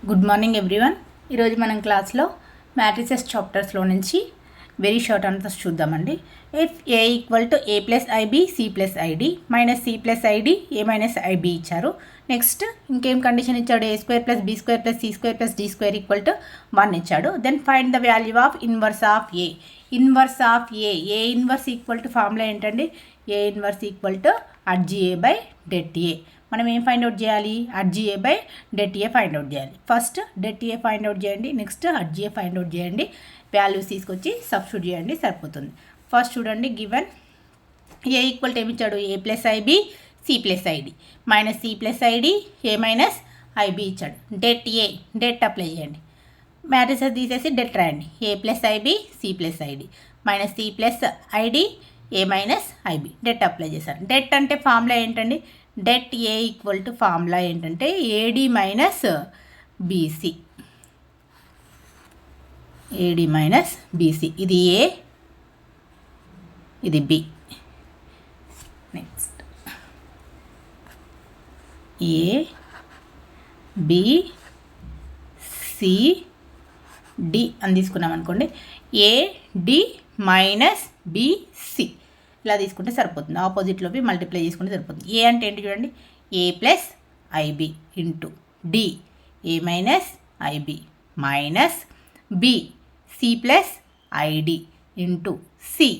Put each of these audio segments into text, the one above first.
Good morning everyone. ఈరోజు మనం క్లాస్లో మ్యాట్రిసెస్ చాప్టర్స్లో నుంచి వెరీ షార్ట్ ఆన్సర్స్ చూద్దామండి. If A equal to A plus IB C plus ID minus C plus ID A minus IB ఇచ్చారు. Next ఇంకేం condition ఇచ్చాడు? A square plus B square plus C square plus D square equal to 1 ఇచ్చాడు. Then find the value of inverse of A. Inverse of A inverse equal to formula ఏంటండి? A inverse equal to adj A by det A. మనం ఏం find out చేయాలి? Adj A by det A find out చేయాలి. First det A find out చేయండి, next adj A find out చేయండి, values తీసుకొచ్చి substitute చేయండి, సరిపోతుంది. ఫస్ట్ చూడండి, గివెన్ ఏ ఈక్వల్ టు ఏమిచ్చాడు? A plus IB C plus ID minus C plus ID A minus IB ఇచ్చాడు. Det A, det apply చేయండి, matrices తీసేసి డెట్ రాయండి. A plus IB C plus ID minus C plus ID A minus IB debt apply చేశారు. Det అంటే formula ఏంటండి? Det A equal to formula ఏంటంటే AD minus BC. AD minus BC, ఇది A, ఇది B. Next A B C D అని తీసుకున్నాం అనుకోండి. AD minus BC ఇలా తీసుకుంటే సరిపోతుంది. ఆపోజిట్లోకి మల్టిప్లై చేసుకుంటే సరిపోతుంది. ఏ అంటే ఏంటి చూడండి? A plus IB into D A minus IB minus B C plus ID into C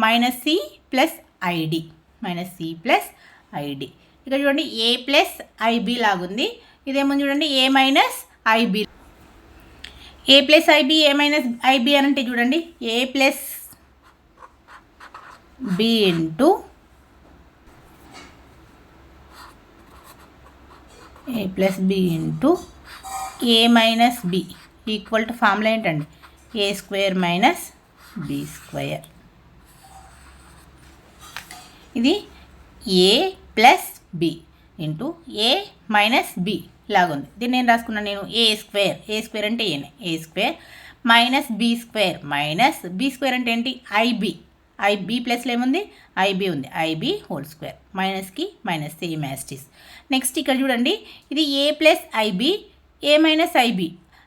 minus C plus ID minus C plus ID. ఇక్కడ చూడండి ఏ ప్లస్ ఐబి లాగుంది, ఇదేమో చూడండి A minus IB. A plus IB A minus IB అని అంటే చూడండి A plus B into A plus B into A minus B equal to formula ఏంటండి? A square minus B square. ఇది A plus B into A minus B లాగుంది. దీన్ని నేను రాసుకున్నాను నేను ఏ స్క్వేర్. ఏ స్క్వేర్ అంటే ఏనే A square minus B square minus B square అంటే ఏంటి? ఐబి. ఐబి ప్లస్లో ఏముంది? ఐబి ఉంది. ఐబి హోల్ స్క్వేర్ మైనస్కి minus same as it is. Next ఇక్కడ చూడండి, ఇది A plus IB A minus IB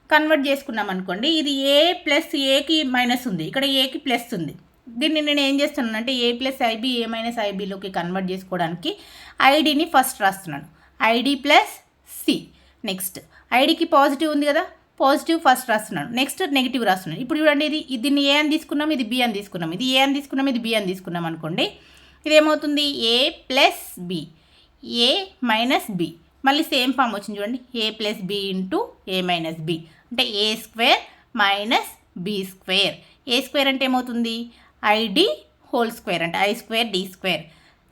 convert చేసుకున్నాం అనుకోండి. ఇది ఏ ప్లస్ ఏకి మైనస్ ఉంది, ఇక్కడ ఏకి ప్లస్ ఉంది. దీన్ని నేను ఏం చేస్తున్నాను అంటే A plus IB A minus ఐబిలోకి కన్వర్ట్ చేసుకోవడానికి ఐడిని ఫస్ట్ రాస్తున్నాను. ID plus C. నెక్స్ట్ ఐడికి పాజిటివ్ ఉంది కదా, పాజిటివ్ ఫస్ట్ రాస్తున్నాను. నెక్స్ట్ నెగిటివ్ రాస్తున్నాను. ఇప్పుడు చూడండి, దీన్ని ఏ అని తీసుకున్నాం, ఇది బి అని తీసుకున్నాం, ఇది ఏ అని తీసుకున్నాం, ఇది బి అని తీసుకున్నాం అనుకోండి. ఇదేమవుతుంది? A plus B A minus B. మళ్ళీ సేమ్ ఫామ్ వచ్చింది చూడండి, A plus B into A minus B అంటే A square minus B square. A square అంటే ఏమవుతుంది? ఐడి హోల్ స్క్వేర్ అంటే I square D square.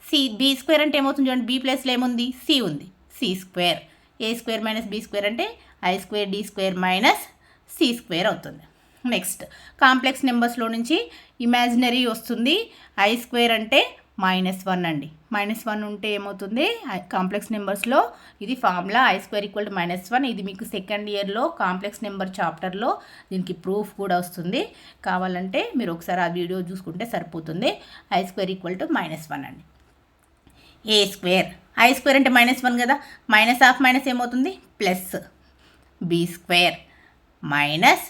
C B square అంటే ఏమవుతుంది చూడండి, బి ప్లస్లో ఏముంది? సి ఉంది, C square. A square minus B square అంటే I square D square minus C square అవుతుంది. నెక్స్ట్ కాంప్లెక్స్ నెంబర్స్లో నుంచి ఇమాజినరీ వస్తుంది. ఐ స్క్వేర్ అంటే -1 అండి. -1 ఉంటే ఏమవుతుంది? కాంప్లెక్స్ నెంబర్స్లో ఇది formula I square equal to -1. ఇది మీకు సెకండ్ ఇయర్లో కాంప్లెక్స్ నెంబర్ చాప్టర్లో దీనికి ప్రూఫ్ కూడా వస్తుంది. కావాలంటే మీరు ఒకసారి ఆ వీడియో చూసుకుంటే సరిపోతుంది. ఐ స్క్వేర్ ఈక్వల్ టు -1 అండి. ఏ స్క్వేర్ ఐ స్క్వేర్ అంటే -1 కదా, మైనస్ ఆఫ్ మైనస్ ఏమవుతుంది? Plus B square minus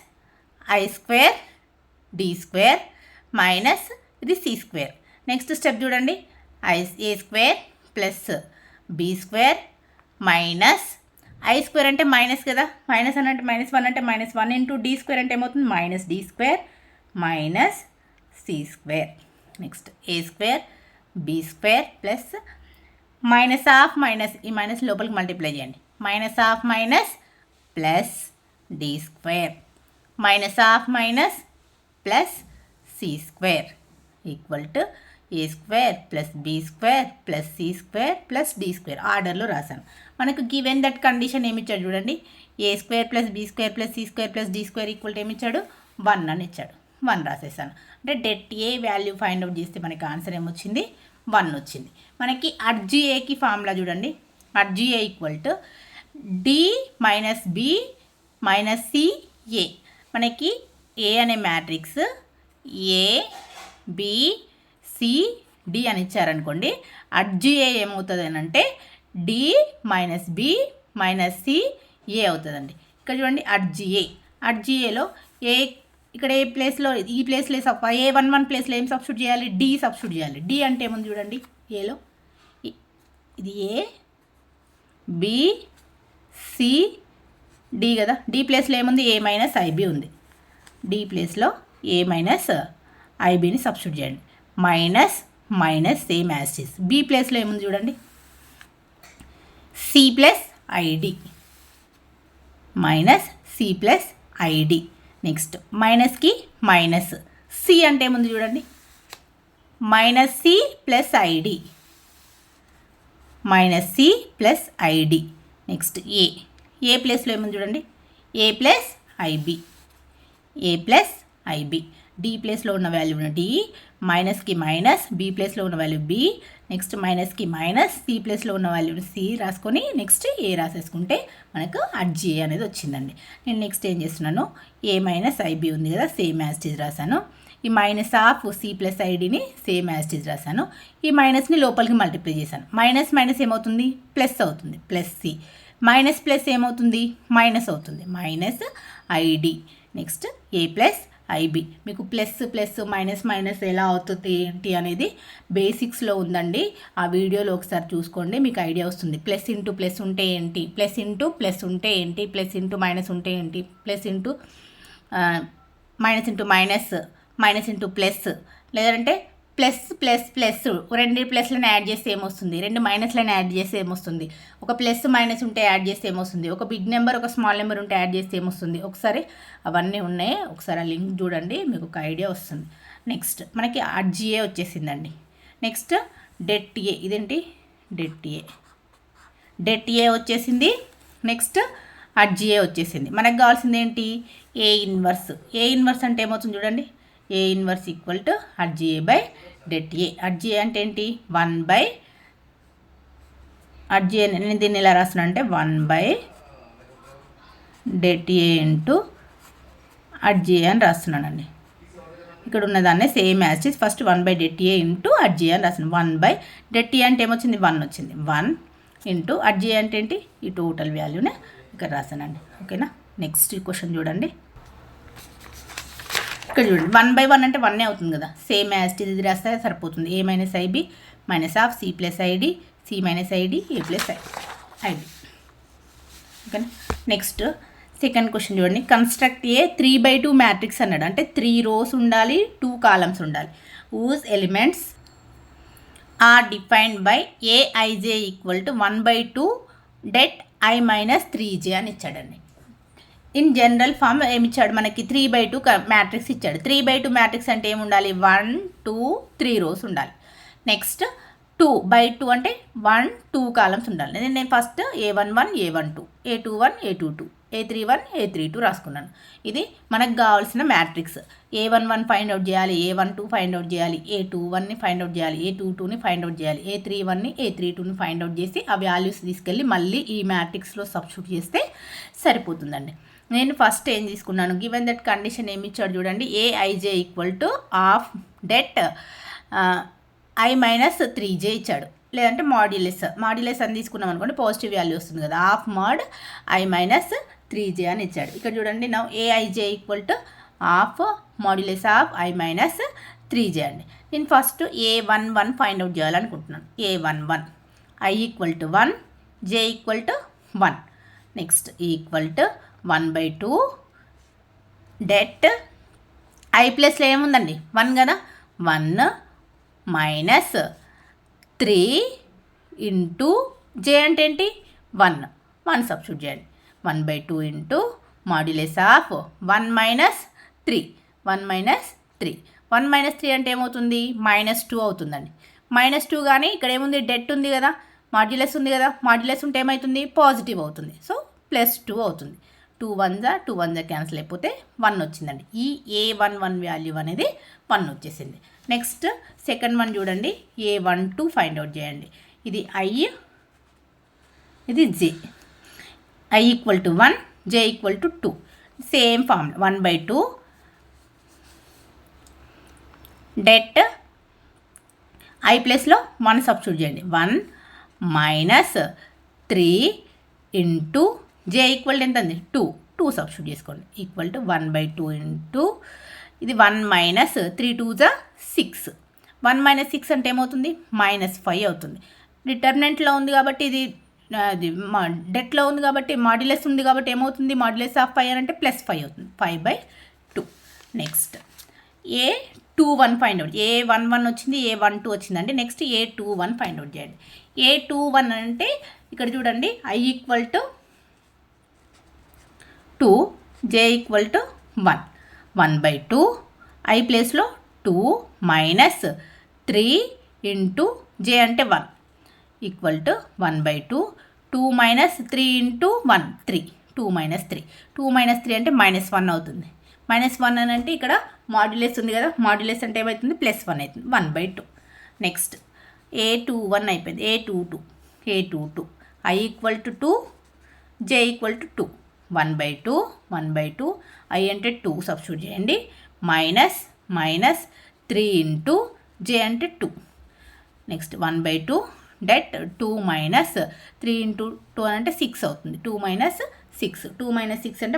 I square D square minus ఇది సి స్క్వేర్. నెక్స్ట్ స్టెప్ చూడండి, A square plus B square minus I square అంటే minus కదా, minus అని అంటే -1 అంటే -1 ఇంటూ డి స్క్వేర్ అంటే ఏమవుతుంది? Minus D square minus C square. Next A square B square plus minus of minus, ఈ minus లోపలికి మల్టిప్లై చేయండి, minus of minus plus D square minus of minus plus C square equal to A square plus B square plus C square plus D square. ఆర్డర్లో రాశాను. మనకు given that condition ఏమిచ్చాడు చూడండి, A square plus B square plus C square plus D square equal to ఏమిచ్చాడు? 1 అని ఇచ్చాడు. 1 రాసేసాను. అంటే det A value find out చేస్తే మనకి ఆన్సర్ ఏమొచ్చింది? 1 వచ్చింది. మనకి అడ్జిఏకి ఫార్ములా చూడండి, adj A equal to D minus B minus C A. మనకి ఏ అనే matrix A B C D అని ఇచ్చారనుకోండి, అడ్జిఏ ఏమవుతుంది అని అంటే D minus B minus C A అవుతుందండి. ఇక్కడ చూడండి అడ్జిఏలో ఏ ఇక్కడ ఏ ప్లేస్లో ఈ ప్లేస్లో A11 ప్లేస్లో ఏం సబ్స్టిట్యూట్ చేయాలి, డి సబ్స్టిట్యూట్ చేయాలి. డి అంటే ఏముంది చూడండి, ఏలో ఇది ఏ బి సి డి కదా, డి ప్లేస్లో ఏముంది A మైనస్ ఐబి ఉంది. డి ప్లేస్లో A మైనస్ ఐబిని సబ్స్టిట్యూట్ చేయండి. Minus same as is. B ప్లేస్లో ఏముంది చూడండి, C plus ID minus C plus ID. Next మైనస్కి మైనస్, సి అంటే ఏముంది చూడండి, minus C plus ID next A ప్లేస్లో ఏముంది చూడండి, ఏ ప్లస్ ఐబి. డి ప్లేస్లో ఉన్న వాల్యూ డి, మైనస్కి మైనస్, బి ప్లేస్లో ఉన్న వాల్యూ బి, నెక్స్ట్ మైనస్కి మైనస్, సి ప్లేస్లో ఉన్న వాల్యూని సి రాసుకొని నెక్స్ట్ ఏ రాసేసుకుంటే మనకు అడ్జిఏ అనేది వచ్చిందండి. నేను నెక్స్ట్ ఏం చేస్తున్నాను, ఏ మైనస్ ఐబి ఉంది కదా, సేమ్ యాజ్ ఇట్ ఈజ్ రాశాను. ఈ మైనస్ ఆఫ్ సి ప్లస్ ఐడిని సేమ్ యాజ్ ఇట్ ఈజ్ రాశాను. ఈ మైనస్ని లోపలికి మల్టిప్లై చేశాను. మైనస్ ఏమవుతుంది, ప్లస్ అవుతుంది, ప్లస్ సి. మైనస్ ప్లస్ ఏమవుతుంది, మైనస్ అవుతుంది, మైనస్ ఐడి. నెక్స్ట్ ఏ ప్లస్ ఐబి. మీకు ప్లస్ మైనస్ ఎలా అవుతుంది ఏంటి అనేది బేసిక్స్లో ఉందండి. ఆ వీడియోలో ఒకసారి చూసుకోండి, మీకు ఐడియా వస్తుంది. ప్లస్ ఇంటూ ప్లస్ ఉంటే ఏంటి, ప్లస్ ఇంటూ ప్లస్ ఉంటే ఏంటి, ప్లస్ ఇంటూ మైనస్ ఉంటే ఏంటి, plus into minus into minus into plus, లేదంటే ప్లస్ రెండు ప్లస్లను యాడ్ చేస్తే ఏమొస్తుంది, రెండు మైనస్లను యాడ్ చేస్తే ఏమొస్తుంది, ఒక ప్లస్ మైనస్ ఉంటే యాడ్ చేస్తే ఏమొస్తుంది, ఒక బిగ్ నెంబర్ ఒక స్మాల్ నెంబర్ ఉంటే యాడ్ చేస్తే ఏమొస్తుంది. ఒకసారి అవన్నీ ఉన్నాయి, ఒకసారి ఆ లింక్ చూడండి, మీకు ఒక ఐడియా వస్తుంది. నెక్స్ట్ మనకి అడ్జిఏ వచ్చేసిందండి. నెక్స్ట్ డెట్ ఏ, ఇదేంటి డెట్ ఏ వచ్చేసింది. నెక్స్ట్ అడ్జిఏ వచ్చేసింది. మనకు కావాల్సింది ఏంటి, ఏ ఇన్వర్స్ అంటే ఏమవుతుంది చూడండి, A inverse equal to adj A by det A. Adj A అంటే ఏంటి, 1 బై అడ్జిఏ, నేను దీన్ని ఎలా రాస్తున్నా అంటే 1 by det A into adj A అని రాస్తున్నానండి. ఇక్కడ ఉన్నదాన్ని same as is first 1 by det A into adj A అని రాస్తున్నాను. 1 బై డెట్ ఏ అంటే ఏమొచ్చింది, 1 వచ్చింది. 1 ఇంటూ అడ్జిఏ అంటే ఏంటి, ఈ టోటల్ వాల్యూని ఇక్కడ రాసానండి. ఓకేనా. నెక్స్ట్ క్వశ్చన్ చూడండి. ఇక్కడ చూడండి 1 బై 1 అంటే 1 అవుతుంది కదా, సేమ్ యాజ్ ఇది రాస్తే సరిపోతుంది. A minus IB minus of C plus ID, C minus ID, A plus ID. ఓకేనా. నెక్స్ట్ సెకండ్ క్వశ్చన్ చూడండి. కన్స్ట్రక్ట్ ఏ 3/2 మ్యాట్రిక్స్ అన్నాడు. అంటే 3 rows ఉండాలి, 2 columns ఉండాలి. whose elements are defined by A I J equal to 1/2 det I minus 3j అని ఇచ్చాడండి. In general form ఏమి ఇచ్చాడు మనకి, 3/2 మ్యాట్రిక్స్ ఇచ్చాడు. 3/2 మ్యాట్రిక్స్ అంటే ఏమి ఉండాలి, 1 2 3 rows ఉండాలి. నెక్స్ట్ 2/2 అంటే 1 2 columns ఉండాలి. నేను first A11 A12 A21 A22 A31 A32 రాసుకున్నాను. ఇది మనకు కావాల్సిన మ్యాట్రిక్స్. A11 ఫైండ్ అవుట్ చేయాలి, A12 ఫైండ్ అవుట్ చేయాలి, A21ని ఫైండ్ అవుట్ చేయాలి, A22ని ఫైండ్ అవుట్ చేయాలి, A31ని A32ని ఫైండ్ అవుట్ చేసి ఆ వాల్యూస్ తీసుకెళ్ళి మళ్ళీ ఈ మ్యాట్రిక్స్లో సబ్స్టిట్యూట్ చేస్తే సరిపోతుందండి. నేను ఫస్ట్ ఏం తీసుకున్నాను, గివెన్ దట్ కండిషన్ ఏమి ఇచ్చాడు చూడండి, AIJ equal to of debt I minus 3j ఇచ్చాడు. లేదంటే మాడ్యులస్ అని తీసుకున్నాం అనుకోండి, పాజిటివ్ వాల్యూ వస్తుంది కదా, of mod I minus 3j అని ఇచ్చాడు. ఇక్కడ చూడండి, నా AIJ equal to of modulus of I minus 3j అండి. నేను ఫస్ట్ A11 ఫైండ్ అవుట్ చేయాలనుకుంటున్నాను. A11 I equal to 1 j equal to 1. Next equal to 1/2 det I ప్లస్లో ఏముందండి 1 కదా, 1 మైనస్ 3 ఇంటూ జే అంటే ఏంటి 1 సబ్స్టిట్యూట్ చేయండి. 1/2 into modulus of 1 minus 3 1 minus 3 అంటే ఏమవుతుంది, -2 అవుతుందండి. -2 కానీ ఇక్కడ ఏముంది, డెట్ ఉంది కదా, మాడ్యులస్ ఉంది కదా, మాడ్యులస్ ఉంటే ఏమవుతుంది, పాజిటివ్ అవుతుంది. సో +2 అవుతుంది. 2 1 క్యాన్సిల్ అయిపోతే 1 వచ్చిందండి. ఈ A11 వాల్యూ అనేది 1 వచ్చేసింది. నెక్స్ట్ సెకండ్ వన్ చూడండి, A12 ఫైండ్ అవుట్ చేయండి. ఇది I, ఇది J. I equal to 1 J equal to 2. Same form 1/2 det I ప్లస్లో 1 సబ్స్టిట్యూట్ చేయండి. 1 మైనస్ 3 ఇంటూ J ఈక్వల్ ఎంత అండి 2 2 సబ్స్టిట్యూట్ చేసుకోండి ఈక్వల్ టు 1/2 ఇంటూ ఇది 1 మైనస్ 3 2 జా 6 1 మైనస్ 6 అంటే ఏమవుతుంది -5 అవుతుంది. డిటర్మినెంట్లో ఉంది కాబట్టి ఇది డెట్లో ఉంది కాబట్టి మాడ్యులస్ ఉంది కాబట్టి ఏమవుతుంది మాడ్యులస్ ఆఫ్ 5 అంటే +5 అవుతుంది 5/2. Next A21 find out A11 వచ్చింది A12 వచ్చిందండి. నెక్స్ట్ A21 ఫైండ్ అవుట్ చేయండి. A21 అంటే ఇక్కడ చూడండి I equal to 2 J equal to 1 1/2 I ప్లేస్లో 2 మైనస్ 3 ఇంటూ J అంటే 1 equal to 1/2 2 minus 3 into 1 3 2 minus 3 2 minus 3 అంటే -1 అవుతుంది. -1 అని అంటే ఇక్కడ మాడ్యులస్ ఉంది కదా మాడ్యులస్ అంటే ఏమవుతుంది +1 అవుతుంది 1/2. నెక్స్ట్ A21 అయిపోయింది. A22 I equal to 2 J equal to 2 1/2 I అంటే 2 సబ్స్టిట్యూట్ చేయండి మైనస్ 3 ఇంటూ J అంటే 2 నెక్స్ట్ 1/2 డెట్ 2 మైనస్ 3 ఇంటూ 2 అంటే 6 అవుతుంది 2 మైనస్ 6 అంటే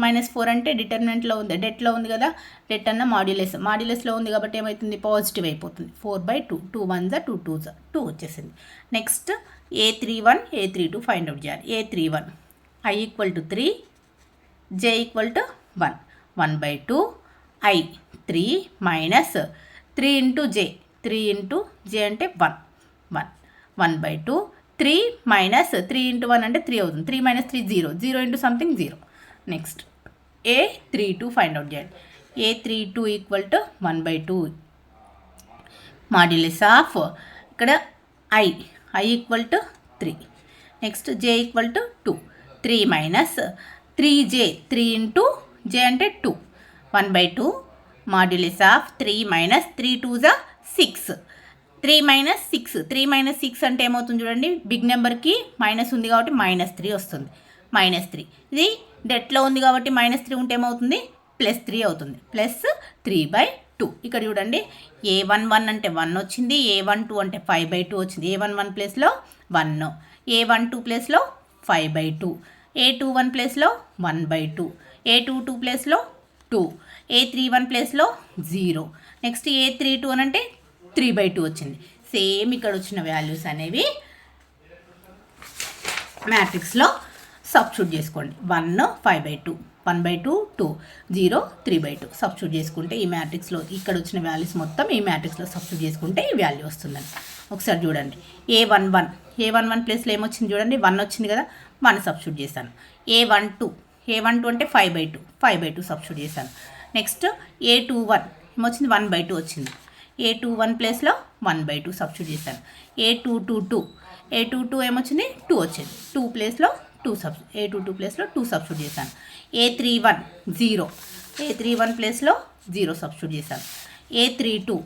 -4 అంటే డిటర్మినెంట్లో ఉంది డెట్లో ఉంది కదా డెట్ అన్న మాడ్యులస్లో ఉంది కాబట్టి ఏమవుతుంది పాజిటివ్ అయిపోతుంది 4/2 2 1 జా 2 2 జా 2 వచ్చేసింది. Next A31 A32 find out చేయాలి. A31 I equal to 3 J equal to 1 1/2 I 3 minus 3 into J అంటే 1/2 3 మైనస్ 3 ఇంటూ 1 అంటే 3 అవుతుంది 3 minus 3 0 into something 0. Next A32 find out చేయండి. A32 equal to 1/2 modulus of ఇక్కడ I equal to 3 next J equal to 2 3 minus 3J 3 into J అంటే 2 1/2 modulus of 3 minus 3 2 జా 6 3 minus 6 అంటే ఏమవుతుంది చూడండి బిగ్ నెంబర్కి మైనస్ ఉంది కాబట్టి -3 వస్తుంది -3 ఇది డెట్లో ఉంది కాబట్టి -3 ఉంటే ఏమవుతుంది +3 అవుతుంది +3/2. ఇక్కడ చూడండి A11 అంటే 1 వచ్చింది A12 అంటే 5/2 వచ్చింది A11 ప్లేస్లో 1 A12 ప్లేస్లో 5/2 A21 ప్లేస్లో 1/2 A22 ప్లేస్లో 2 A31 ప్లేస్లో 0 నెక్స్ట్ A32 అని అంటే 3/2 వచ్చింది. సేమ్ ఇక్కడ వచ్చిన వాల్యూస్ అనేవి మ్యాట్రిక్స్లో సబ్స్టిట్యూట్ చేసుకోండి 1 5/2 1/2 2 0 3/2 సబ్స్టిట్యూట్ చేసుకుంటే ఈ మ్యాట్రిక్స్లో ఇక్కడ వచ్చిన వాల్యూస్ మొత్తం ఈ మ్యాట్రిక్స్లో సబ్స్టిట్యూట్ చేసుకుంటే ఈ వాల్యూ వస్తుందండి. ఒకసారి చూడండి A11 ప్లేస్లో ఏమొచ్చింది చూడండి 1 వచ్చింది కదా 1 సబ్స్టిట్యూట్ చేశాను. A12 అంటే 5/2 సబ్స్టిట్యూట్ చేశాను. నెక్స్ట్ A21 ఏమొచ్చింది 1/2 వచ్చింది A21 ప్లేస్లో 1/2 సబ్స్టిట్యూట్ చేశాను. A22 ఏమొచ్చింది 2 వచ్చింది 2 ప్లేస్లో A22 ప్లేస్లో 2 సబ్స్టిట్యూట్ చేశాను. A31 ప్లేస్లో 0 సబ్స్టిట్యూట్ చేశాను. A32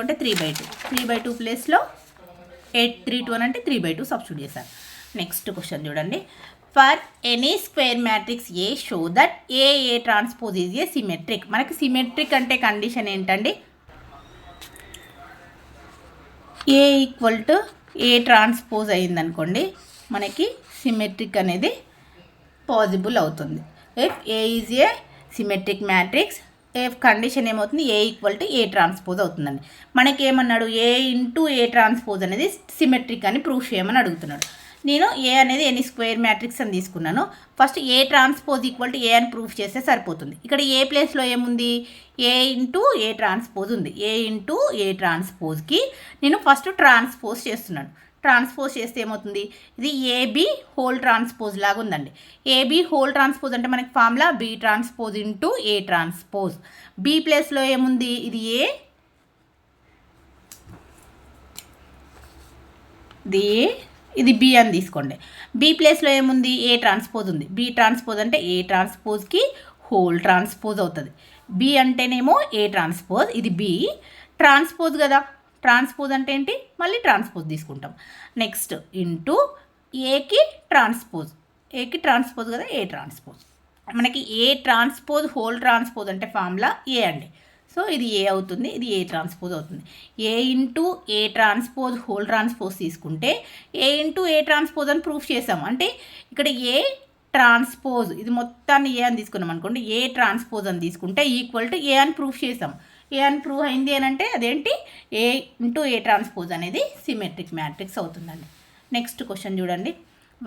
అంటే 3/2 ప్లేస్లో A32 అని అంటే 3/2 సబ్స్టిట్యూట్ చేశాను. నెక్స్ట్ క్వశ్చన్ చూడండి for any square matrix A show that A transpose is a symmetric. మనకి సిమెట్రిక్ అంటే కండిషన్ ఏంటండి ఏ ఈక్వల్ టు ఏ ట్రాన్స్పోజ్ అయిందనుకోండి మనకి సిమెట్రిక్ అనేది పాసిబుల్ అవుతుంది. If A is A symmetric matrix if condition ఏమవుతుంది ఏ ఈక్వల్ టు ఏ ట్రాన్స్పోజ్ అవుతుందండి. మనకి ఏమన్నాడు ఏ ఇంటూ ఏ ట్రాన్స్పోజ్ అనేది సిమెట్రిక్ అని ప్రూవ్ చేయమని అడుగుతున్నాడు. నేను ఏ అనేది ఎనీ స్క్వేర్ మ్యాట్రిక్స్ అని తీసుకున్నాను. First A transpose equal to A అని ప్రూఫ్ చేస్తే సరిపోతుంది. ఇక్కడ ఏ ప్లేస్లో ఏముంది ఏ ఇంటూ ఏ ట్రాన్స్పోజ్ ఉంది. ఏ ఇంటూ ఏ ట్రాన్స్పోజ్కి నేను ఫస్ట్ ట్రాన్స్పోజ్ చేస్తున్నాను. ట్రాన్స్పోజ్ చేస్తే ఏమవుతుంది ఇది ఏబి హోల్ ట్రాన్స్పోజ్ లాగా ఉందండి. ఏబి హోల్ ట్రాన్స్పోజ్ అంటే మనకి formula B transpose into A transpose. B ప్లేస్లో ఏముంది ఇది ఏ ఇది బి అని తీసుకోండి. బి ప్లేస్లో ఏముంది ఏ ట్రాన్స్పోజ్ ఉంది. బి ట్రాన్స్పోజ్ అంటే ఏ ట్రాన్స్పోజ్కి హోల్ ట్రాన్స్పోజ్ అవుతుంది. బి అంటేనేమో ఏ ట్రాన్స్పోజ్ ఇది బి ట్రాన్స్పోజ్ కదా. ట్రాన్స్పోజ్ అంటే ఏంటి మళ్ళీ ట్రాన్స్పోజ్ తీసుకుంటాం. నెక్స్ట్ ఇంటూ ఏకి ట్రాన్స్పోజ్ కదా ఏ ట్రాన్స్పోజ్. మనకి ఏ ట్రాన్స్పోజ్ హోల్ ట్రాన్స్పోజ్ అంటే ఫార్ములా ఏ అండి. సో ఇది ఏ అవుతుంది ఇది ఏ ట్రాన్స్పోజ్ అవుతుంది. A into A transpose whole transpose తీసుకుంటే ఏ ఇంటూ ఏ ట్రాన్స్పోజ్ అని ప్రూఫ్ చేసాము. అంటే ఇక్కడ ఏ ట్రాన్స్పోజ్, ఇది మొత్తాన్ని ఏ అని తీసుకున్నాం అనుకోండి, ఏ ట్రాన్స్పోజ్ అని తీసుకుంటే ఈక్వల్ టు ఏ అని ప్రూఫ్ చేసాం. ఏ అని ప్రూవ్ అయింది అని అంటే అదేంటి, ఏ ఇంటూ ఏ ట్రాన్స్పోజ్ అనేది సిమెట్రిక్ మ్యాట్రిక్స్ అవుతుందండి. నెక్స్ట్ క్వశ్చన్ చూడండి,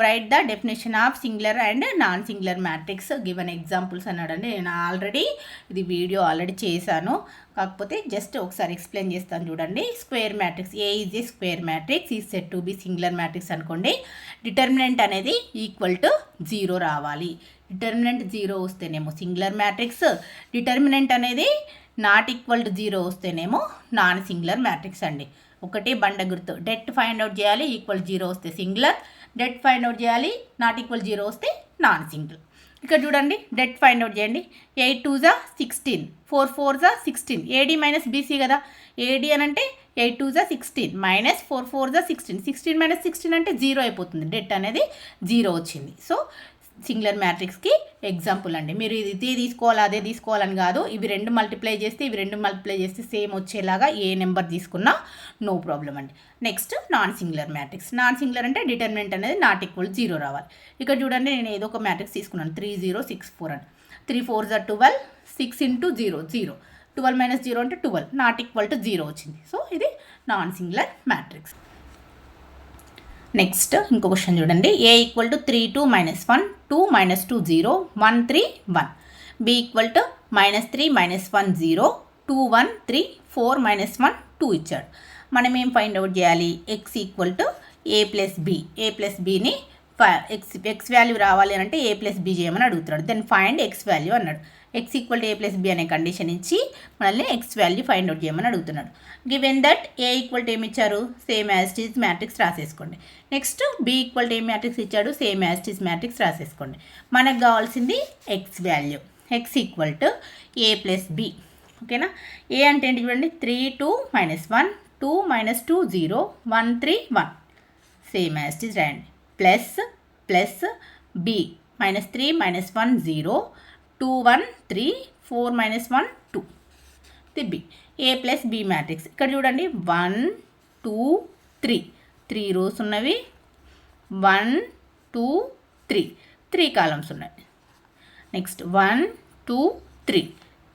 right the definition of singular and non singular matrix given examples అన్నాడండి. నేను ఆల్రెడీ ఇది వీడియో చేశాను, కాకపోతే జస్ట్ ఒకసారి ఎక్స్ప్లెయిన్ చేస్తాను చూడండి. Square matrix, A is A square matrix is set to be singular matrix అనుకోండి. డిటర్మినెంట్ అనేది ఈక్వల్ టు 0 రావాలి. డిటర్మినెంట్ 0 వస్తేనేమో సింగులర్ మ్యాట్రిక్స్, డిటర్మినెంట్ అనేది నాట్ ఈక్వల్ టు 0 వస్తేనేమో నాన్ సింగులర్ మ్యాట్రిక్స్ అండి. ఒకటి బండ గుర్తు, డెట్ ఫైండ్ అవుట్ చేయాలి, ఈక్వల్ 0 వస్తే సింగులర్, డెట్ ఫైండ్ అవుట్ చేయాలి, నాట్ ఈక్వల్ 0 వస్తే నాన్ సింగిల్. ఇక్కడ చూడండి, డెట్ ఫైండ్ అవుట్ చేయండి. 8 2 జా 16, 4 4 జా 16, ఏడీ మైనస్ బీసీ కదా. ఏడీ అని అంటే 8 2 జా 16 మైనస్ 4 4 జా 16, 16 మైనస్ 16 అంటే 0 అయిపోతుంది. డెట్ అనేది 0 వచ్చింది. సో సింగులర్ మ్యాట్రిక్స్కి ఎగ్జాంపుల్ అండి. మీరు ఇదే తీసుకోవాలి అదే తీసుకోవాలని కాదు, ఇవి రెండు మల్టిప్లై చేస్తే సేమ్ వచ్చేలాగా ఏ నెంబర్ తీసుకున్నా నో ప్రాబ్లం అండి. Next non singular matrix. Non singular అంటే డిటర్మినెంట్ అనేది నాట్ ఈక్వల్ 0 రావాలి. ఇక్కడ చూడండి, నేను ఏదో ఒక మ్యాట్రిక్స్ తీసుకున్నాను, 3 0 6 4 అని. 3 4 జా 12, 6 ఇంటూ 0 0, 12 మైనస్ 0 అంటే 12, నాట్ ఈక్వల్ టు 0 వచ్చింది. సో ఇది నాన్ సింగులర్ మ్యాట్రిక్స్. నెక్స్ట్ ఇంకో క్వశ్చన్ చూడండి, A equal to 3 2 -1 2 -2 0 1 3 1, B equal to -3 -1 0 2 1 3 4 -1 2 ఇచ్చాడు. మనం ఏం ఫైండ్ అవుట్ చేయాలి, X equal to A plus B. A plus బిని ఎక్స్ వాల్యూ రావాలి అని అంటే ఏ ప్లస్ బి చేయమని అడుగుతున్నాడు. దెన్ ఫైండ్ ఎక్స్ వాల్యూ అన్నాడు. X equal to A plus B అనే కండిషన్ ఇచ్చి మనల్ని ఎక్స్ వాల్యూ ఫైండ్ అవుట్ చేయమని అడుగుతున్నాడు. Given that A equal to ఏమి ఇచ్చారు, same as it is matrix రాసేసుకోండి. Next B equal to A matrix ఇచ్చాడు, same as it is matrix రాసేసుకోండి. మనకు కావాల్సింది X value. X equal to A plus B. ఓకేనా. ఏ అంటే ఏంటి చూడండి, 3 2 -1 2 -2 0 1 3 1, సేమ్ యాజ్ ఇట్ ఈజ్ రాయండి. ప్లస్ బి -3 -1 0 2 1 3 4 -1 2, ఇది B. A plus B matrix. ఇక్కడ చూడండి 1 2 3 3 రోస్ ఉన్నవి, 1 2 3 3 కాలమ్స్ ఉన్నాయి. నెక్స్ట్ 1 2 3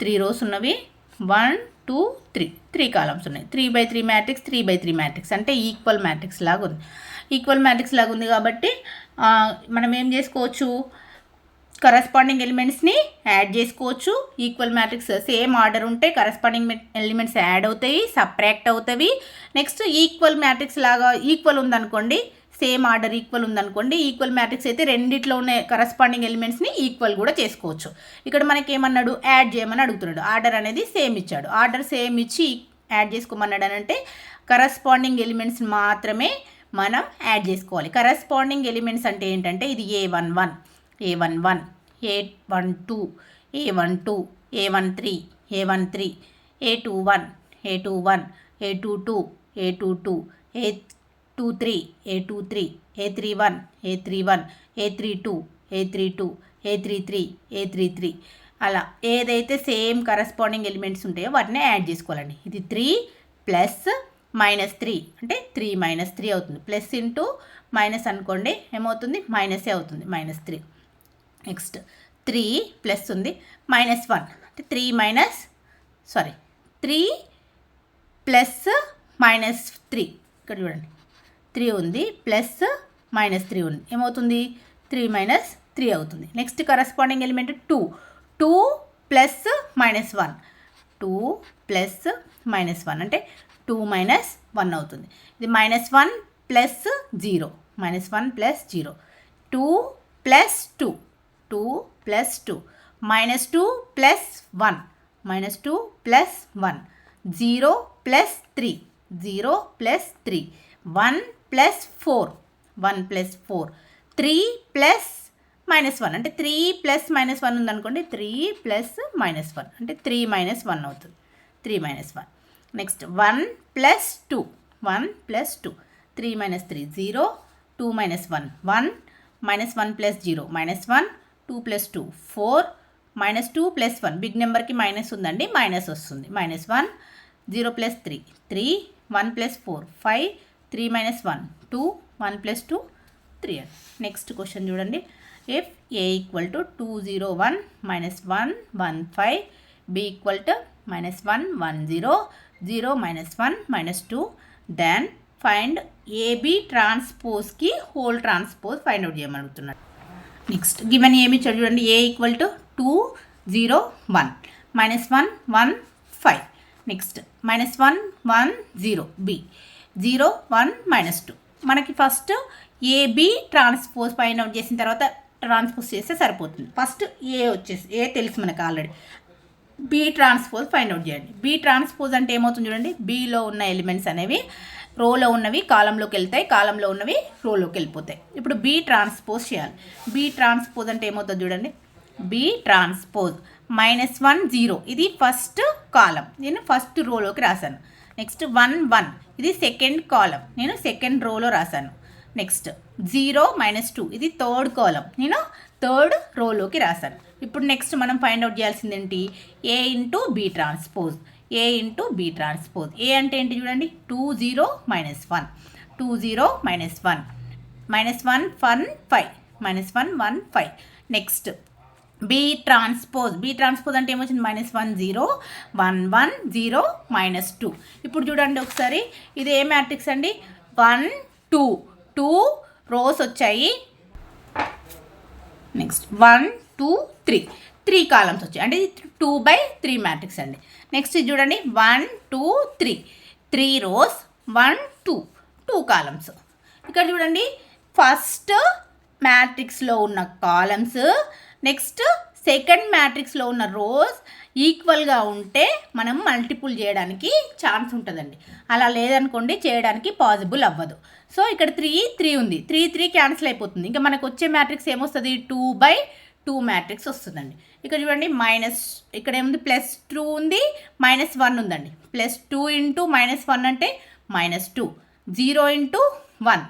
3 రోస్ ఉన్నవి, 1 2 3 3 కాలమ్స్ ఉన్నాయి. 3/3 మ్యాట్రిక్స్ 3/3 మ్యాట్రిక్స్ అంటే ఈక్వల్ మ్యాట్రిక్స్ లాగా ఉంది. ఈక్వల్ మ్యాట్రిక్స్ లాగా ఉంది కాబట్టి మనం ఏం చేసుకోవచ్చు, కరస్పాండింగ్ ఎలిమెంట్స్ని యాడ్ చేసుకోవచ్చు. ఈక్వల్ మ్యాట్రిక్స్ సేమ్ ఆర్డర్ ఉంటే కరస్పాండింగ్ ఎలిమెంట్స్ యాడ్ అవుతాయి, సబ్ట్రాక్ట్ అవుతాయి. నెక్స్ట్ ఈక్వల్ మ్యాట్రిక్స్ లాగా ఈక్వల్ ఉందనుకోండి, సేమ్ ఆర్డర్ ఈక్వల్ ఉందనుకోండి, ఈక్వల్ మ్యాట్రిక్స్ అయితే రెండిట్లో ఉన్న కరస్పాండింగ్ ఎలిమెంట్స్ని ఈక్వల్ కూడా చేసుకోవచ్చు. ఇక్కడ మనకి ఏమన్నాడు, యాడ్ చేయమని అడుగుతున్నాడు. ఆర్డర్ అనేది సేమ్ ఇచ్చాడు, ఆర్డర్ సేమ్ ఇచ్చి యాడ్ చేసుకోమన్నాడు అని అంటే కరస్పాండింగ్ ఎలిమెంట్స్ మాత్రమే మనం యాడ్ చేసుకోవాలి. కరస్పాండింగ్ ఎలిమెంట్స్ అంటే ఏంటంటే ఇది A11 A11 A12 A12 A13 A13 A21 A21 A22 A22 A23 A23 A31 A31 A32 A32 A33 A33 అలా ఏదైతే సేమ్ కరస్పాండింగ్ ఎలిమెంట్స్ ఉంటాయో వాటిని యాడ్ చేసుకోవాలండి. ఇది 3 ప్లస్ -3 అంటే 3 -3 అవుతుంది. ప్లస్ ఇంటూ మైనస్ అనుకోండి ఏమవుతుంది, మైనసే అవుతుంది, -3. నెక్స్ట్ 3 ప్లస్ ఉంది, -1 అంటే 3 ప్లస్ -3. ఇక్కడ చూడండి 3 ఉంది, ప్లస్ -3 ఉంది, ఏమవుతుంది 3 -3 అవుతుంది. Next corresponding element 2 plus -1 2 plus -1 అంటే 2 -1 అవుతుంది. ఇది -1 plus 0 -1 plus 0 2 plus 2 2 plus 2 -2 plus 1 -2 plus 1 0 plus 3 0 plus 3 1 plus 4 1 plus 4 3 plus -1 అంటే 3 ప్లస్ -1 ఉందనుకోండి, 3 ప్లస్ -1 అంటే 3 -1 అవుతుంది, 3 -1. Next 1 plus 2 1 plus 2 3 -3 0 2 -1 1 -1 plus 0 -1 2 plus 2 4 -2 plus 1 big నెంబర్కి మైనస్ ఉందండి, మైనస్ వస్తుంది, -1 0 plus 3 3 1 plus 4 5 3 -1 2 1 plus 2 3. Next question చూడండి, if A equal to 2 0 1 minus 1 1 5 B equal to minus 1 1 0 0 minus 1 minus 2 then find AB ట్రాన్స్పోజ్కి whole transpose find out చేయమడుగుతున్నాడు. Next given ఏమి ఇచ్చాడు చూడండి. A equal to 2 0 1 minus 1 1 5 next minus 1 1 0 B 0 1 minus 2. మనకి first AB transpose find out చేసిన తర్వాత transpose చేస్తే సరిపోతుంది. ఫస్ట్ ఏ వచ్చేసి ఏ తెలుసు మనకు already. B transpose find out చేయండి. బి ట్రాన్స్పోజ్ అంటే ఏమవుతుంది చూడండి. బిలో ఉన్న ఎలిమెంట్స్ అనేవి రోలో ఉన్నవి కాలంలోకి వెళ్తాయి, కాలంలో ఉన్నవి రోలోకి వెళ్ళిపోతాయి. ఇప్పుడు బి ట్రాన్స్పోజ్ చేయాలి. బి ట్రాన్స్పోజ్ అంటే ఏమవుతుంది చూడండి. బి ట్రాన్స్పోజ్ మైనస్ 1 0 ఇది ఫస్ట్ కాలం, నేను ఫస్ట్ రోలోకి రాశాను. నెక్స్ట్ 1 1 ఇది సెకండ్ కాలం, నేను సెకండ్ రోలో రాశాను. నెక్స్ట్ 0 మైనస్ 2 ఇది థర్డ్ కాలం, నేను థర్డ్ రోలోకి రాశాను. ఇప్పుడు నెక్స్ట్ మనం ఫైండ్ అవుట్ చేయాల్సింది ఏంటి. A into B transpose. A into B transpose. A అంటే ఏంటి చూడండి. 2 0 minus 1 2 0 minus 1 minus 1 1 5 minus 1 1 5. Next B transpose. B transpose అంటే ఏమొచ్చింది. Minus 1 0 1 1 0 minus 2. ఇప్పుడు చూడండి ఒకసారి ఇది ఏ మ్యాట్రిక్స్ అండి. 1 2 2 రోస్ వచ్చాయి. నెక్స్ట్ 1 2 3 3 కాలమ్స్ వచ్చాయి. అంటే 2/3 మ్యాట్రిక్స్ అండి. నెక్స్ట్ ఇది చూడండి 1 2 3 3 రోస్ 1 2 2 కాలమ్స్. ఇక్కడ చూడండి ఫస్ట్ మ్యాట్రిక్స్లో ఉన్న కాలమ్స్ నెక్స్ట్ సెకండ్ మ్యాట్రిక్స్లో ఉన్న రోస్ ఈక్వల్గా ఉంటే మనం మల్టిపుల్ చేయడానికి ఛాన్స్ ఉంటుందండి. అలా లేదనుకోండి చేయడానికి పాసిబుల్ అవ్వదు. సో ఇక్కడ 3 3 ఉంది. 3 3 క్యాన్సిల్ అయిపోతుంది. ఇంకా మనకు వచ్చే మ్యాట్రిక్స్ ఏమొస్తుంది. 2/2 మ్యాట్రిక్స్ వస్తుందండి. ఇక్కడ చూడండి మైనస్ ఇక్కడ ఏముంది ప్లస్ 2 ఉంది మైనస్ 1 ఉందండి. ప్లస్ 2 ఇంటూ మైనస్ 1 అంటే minus 2. 0 into 1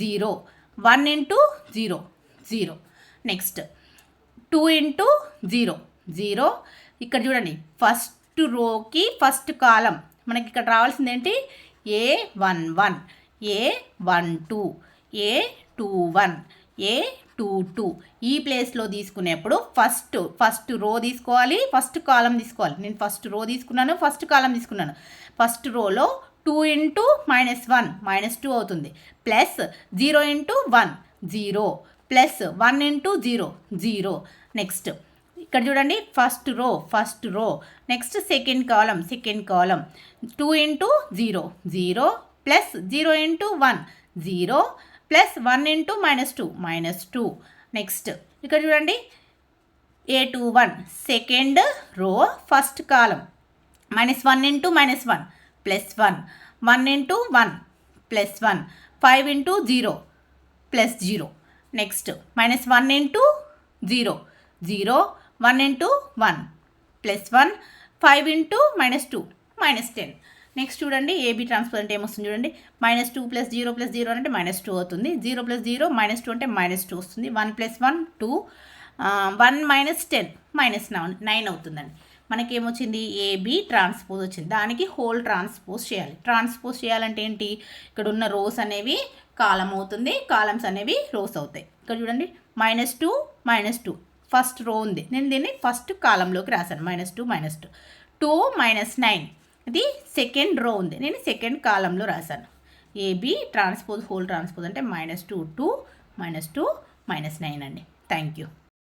0 1 into 0 0. Next 2 into 0 0. ఇక్కడ చూడండి ఫస్ట్ రోకి ఫస్ట్ కాలం మనకి ఇక్కడ రావాల్సింది ఏంటి. A11 A12 A21 A22 ఈ ప్లేస్లో తీసుకునేప్పుడు ఫస్ట్ రో తీసుకోవాలి, ఫస్ట్ కాలం తీసుకోవాలి. నేను ఫస్ట్ రో తీసుకున్నాను, ఫస్ట్ కాలం తీసుకున్నాను. ఫస్ట్ రోలో 2 ఇంటూ మైనస్ 1 మైనస్ 2 అవుతుంది. Plus 0 into 1 0 plus 1 into 0 0. Next ఇక్కడ చూడండి first row next second column 2 into 0 0 plus 0 into 1 0 plus 1 into minus 2 next ఇక్కడ చూడండి A21 సెకండ్ రో ఫస్ట్ కాలం minus 1 into minus 1 plus 1 1 into 1 plus 1 5 into 0 plus 0. Next minus 1 into 0 0 1 into 1 plus 1 5 into -2 -10. Next చూడండి AB transpose అంటే ఏమొస్తుంది చూడండి. -2 + 0 + 0 అంటే -2 అవుతుంది. 0 + 0 -2 అంటే -2 వస్తుంది. 1 + 1 2 1 - 10 -9 అవుతుందండి. మనకి ఏమొచ్చింది ఏబీ ట్రాన్స్పోజ్ వచ్చింది. దానికి హోల్ ట్రాన్స్పోజ్ చేయాలి. ట్రాన్స్పోజ్ చేయాలంటే ఏంటి ఇక్కడ ఉన్న రోస్ అనేవి కాలం అవుతుంది, కాలమ్స్ అనేవి రోస్ అవుతాయి. ఇక్కడ చూడండి -2 -2 ఫస్ట్ రో ఉంది, నేను దీన్ని ఫస్ట్ కాలంలోకి రాశాను. -2 -2 2 -9 ఇది సెకండ్ రో ఉంది, నేను సెకండ్ కాలంలో రాశాను. ఏబీ ట్రాన్స్పోజ్ హోల్ ట్రాన్స్పోజ్ అంటే -2 2 -2 -9 అండి. Thank you.